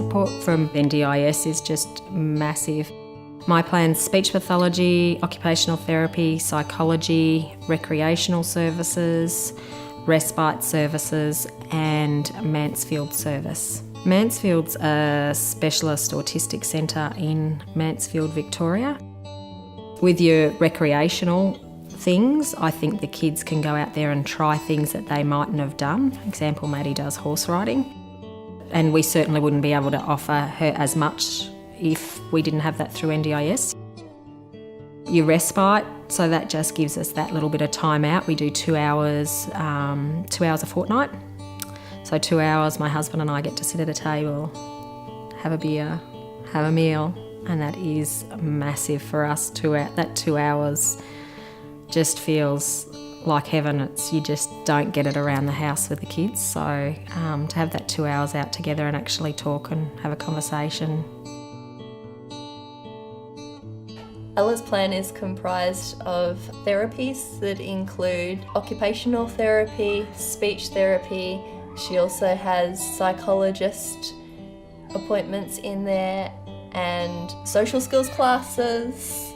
support from NDIS is just massive. My plan's speech pathology, occupational therapy, psychology, recreational services, respite services and Mansfield service. Mansfield's a specialist autistic centre in Mansfield, Victoria. With your recreational things, I think the kids can go out there and try things that they mightn't have done. For example, Maddie does horse riding, and we certainly wouldn't be able to offer her as much if we didn't have that through NDIS. Your respite, so that just gives us that little bit of time out. We do 2 hours, 2 hours a fortnight. So 2 hours, my husband and I get to sit at a table, have a beer, have a meal, and that is massive for us. That 2 hours just feels like heaven. You just don't get it around the house with the kids. So to have that 2 hours out together and actually talk and have a conversation. Ella's plan is comprised of therapies that include occupational therapy, speech therapy. She also has psychologist appointments in there and social skills classes.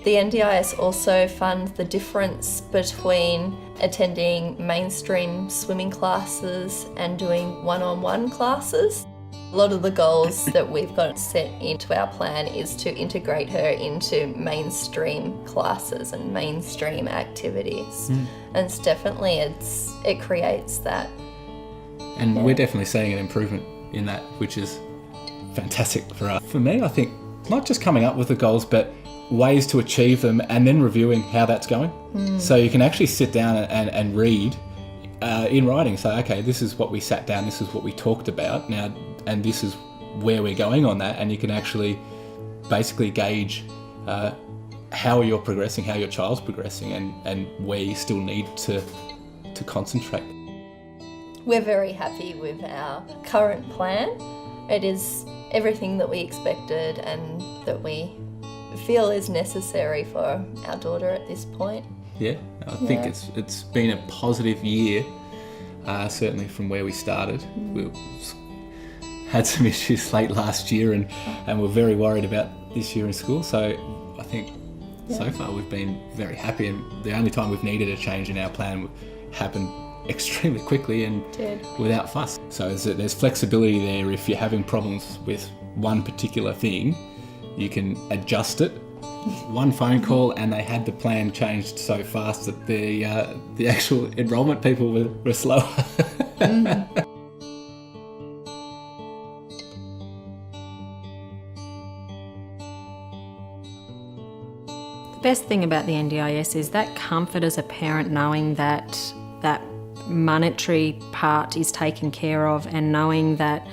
The NDIS also funds the difference between attending mainstream swimming classes and doing one-on-one classes. A lot of the goals that we've got set into our plan is to integrate her into mainstream classes and mainstream activities. And it's definitely, it creates that. And we're definitely seeing an improvement in that, which is fantastic for us. For me, I think not just coming up with the goals, but ways to achieve them and then reviewing how that's going. So you can actually sit down and read in writing, say, okay, this is what we sat down, this is what we talked about now, and this is where we're going on that, and you can actually basically gauge how you're progressing, how your child's progressing, and where you still need to concentrate. We're very happy with our current plan. It is everything that we expected and that we feel is necessary for our daughter at this point. Yeah, I think it's been a positive year, certainly from where we started. We had some issues late last year and we're very worried about this year in school, so I think so far we've been very happy, and the only time we've needed a change in our plan happened extremely quickly and without fuss. So there's flexibility there. If you're having problems with one particular thing, you can adjust it. One phone call and they had the plan changed so fast that the actual enrolment people were slower. The best thing about the NDIS is that comfort as a parent, knowing that that monetary part is taken care of and knowing that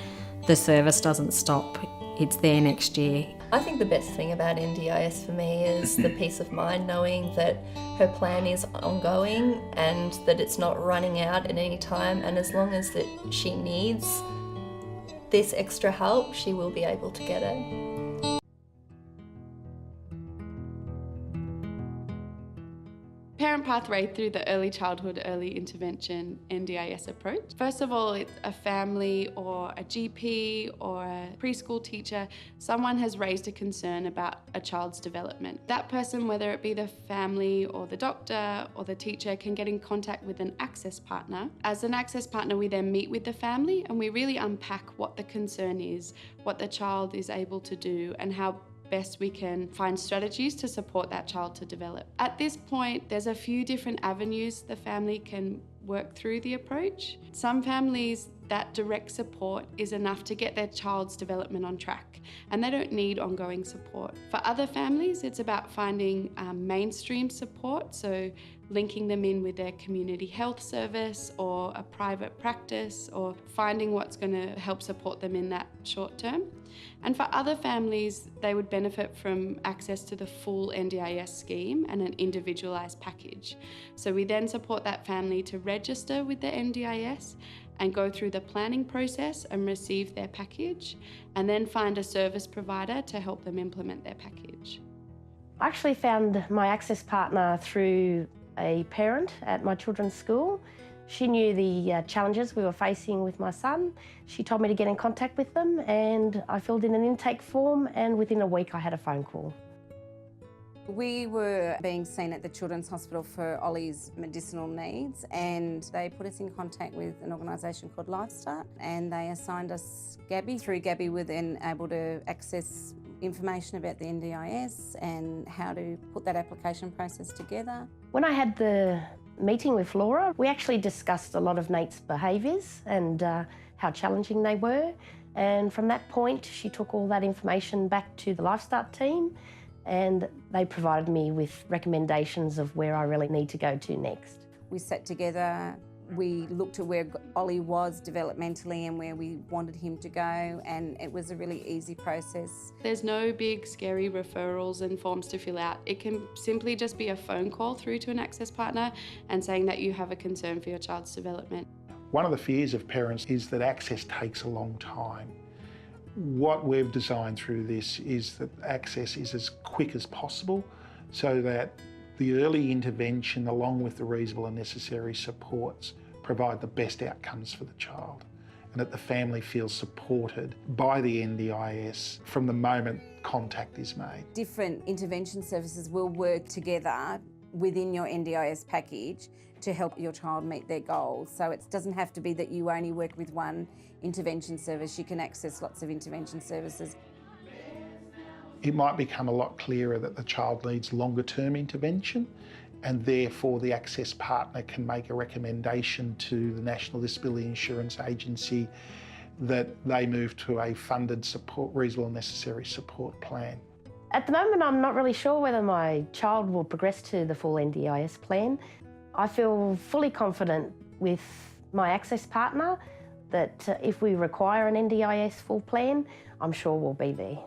the service doesn't stop. It's there next year. I think the best thing about NDIS for me is the peace of mind knowing that her plan is ongoing and that it's not running out at any time, and as long as that she needs this extra help, she will be able to get it. Parent pathway through the early childhood, early intervention NDIS approach. First of all, it's a family or a GP or a preschool teacher. Someone has raised a concern about a child's development. That person, whether it be the family or the doctor or the teacher, can get in contact with an access partner. As an access partner, we then meet with the family and we really unpack what the concern is, what the child is able to do, and how best we can find strategies to support that child to develop. At this point, there's a few different avenues the family can work through the approach. Some families, that direct support is enough to get their child's development on track and they don't need ongoing support. For other families, it's about finding mainstream support, so linking them in with their community health service or a private practice, or finding what's going to help support them in that short term. And for other families, they would benefit from access to the full NDIS scheme and an individualised package. So we then support that family to register with the NDIS and go through the planning process and receive their package, and then find a service provider to help them implement their package. I actually found my access partner through a parent at my children's school. She knew the challenges we were facing with my son. She told me to get in contact with them, and I filled in an intake form, and within a week I had a phone call. We were being seen at the Children's Hospital for Ollie's medicinal needs, and they put us in contact with an organisation called Lifestart, and they assigned us Gabby. Through Gabby, we're then able to access information about the NDIS and how to put that application process together. When I had the meeting with Laura, we actually discussed a lot of Nate's behaviours and how challenging they were, and from that point she took all that information back to the Lifestart team, and they provided me with recommendations of where I really need to go to next. We sat together, we looked at where Ollie was developmentally and where we wanted him to go, and it was a really easy process. There's no big scary referrals and forms to fill out. It can simply just be a phone call through to an access partner and saying that you have a concern for your child's development. One of the fears of parents is that access takes a long time. What we've designed through this is that access is as quick as possible, so that the early intervention along with the reasonable and necessary supports provide the best outcomes for the child, and that the family feels supported by the NDIS from the moment contact is made. Different intervention services will work together within your NDIS package to help your child meet their goals. So it doesn't have to be that you only work with one intervention service. You can access lots of intervention services. It might become a lot clearer that the child needs longer term intervention, and therefore the access partner can make a recommendation to the National Disability Insurance Agency that they move to a funded support, reasonable and necessary support plan. At the moment I'm not really sure whether my child will progress to the full NDIS plan. I feel fully confident with my access partner that if we require an NDIS full plan, I'm sure we'll be there.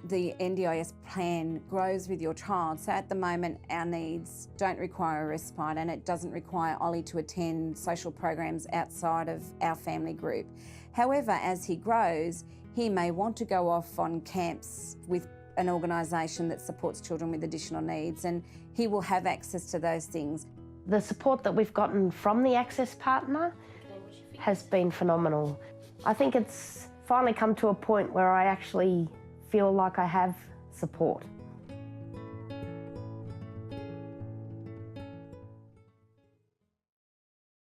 The NDIS plan grows with your child. So at the moment, our needs don't require a respite, and it doesn't require Ollie to attend social programs outside of our family group. However, as he grows, he may want to go off on camps with an organisation that supports children with additional needs, and he will have access to those things. The support that we've gotten from the access partner has been phenomenal. I think it's finally come to a point where I actually feel like I have support.